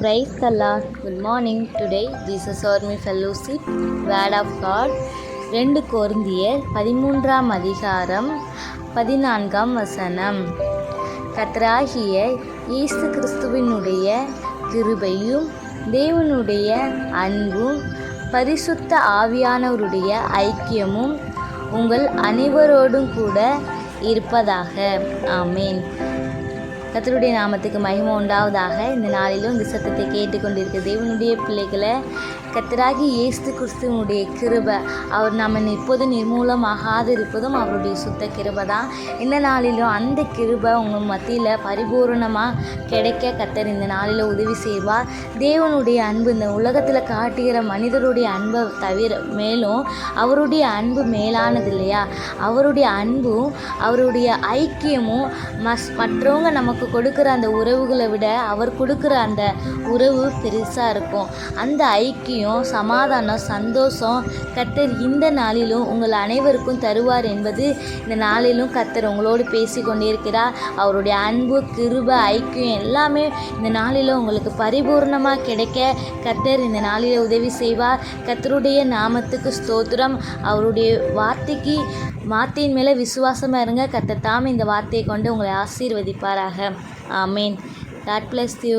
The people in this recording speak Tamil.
Praise the Lord. Good morning. Today, Jesus Army Fellowship, Word of God, 2 கொரிந்தியர் 13 அதிகாரம் 14 வசனம். கர்த்தராகிய இயேசு கிறிஸ்துவினுடைய கிருபையும் தேவனுடைய அன்பும் பரிசுத்த ஆவியானவருடைய ஐக்கியமும் உங்கள் அனைவரோடும் கூட இருப்பதாக. ஆமேன். கர்த்தருடைய நாமத்துக்கு மகிமை உண்டாவதாக. இந்த நாளிலும் இந்த சத்தத்தை கேட்டுக்கொண்டிருக்க தேவனுடைய பிள்ளைகளை கர்த்தராகி இயேசு கிறிஸ்துவனுடைய கிருபை, அவர் நம்ம இப்போது நிர்மூலமாகாது இருப்பதும் அவருடைய சுத்த கிருபை தான். இந்த நாளிலும் அந்த கிருபை உங்கள் மத்தியில் பரிபூர்ணமாக கிடைக்க கர்த்தர் இந்த நாளில் உதவி செய்வார். தேவனுடைய அன்பு இந்த உலகத்தில் காட்டுகிற மனிதருடைய அன்பை தவிர மேலும் அவருடைய அன்பு மேலானது இல்லையா? அவருடைய அன்பும் அவருடைய ஐக்கியமும் மற்றவங்க நமக்கு கொடுக்குற அந்த உறவுகளை விட அவர் கொடுக்குற அந்த உறவு பெருசாக இருக்கும். அந்த ஐக்கியம், சமாதானம், சந்தோஷம் கர்த்தர் இந்த நாளிலும் உங்கள் அனைவருக்கும் தருவார் என்பது இந்த நாளிலும் கர்த்தர் உங்களோடு பேசி கொண்டிருக்கிறார். அவருடைய அன்பு, கிருபை, ஐக்கியம் எல்லாமே இந்த நாளிலும் உங்களுக்கு பரிபூர்ணமாக கிடைக்க கர்த்தர் இந்த நாளில் உதவி செய்வார். கர்த்தருடைய நாமத்துக்கு ஸ்தோத்திரம். அவருடைய வார்த்தையின் மேலே விசுவாசமாக இருங்க. கர்த்தர் தாமே இந்த வார்த்தையை கொண்டு உங்களை ஆசீர்வதிப்பாராக. ஆமேன். God bless you.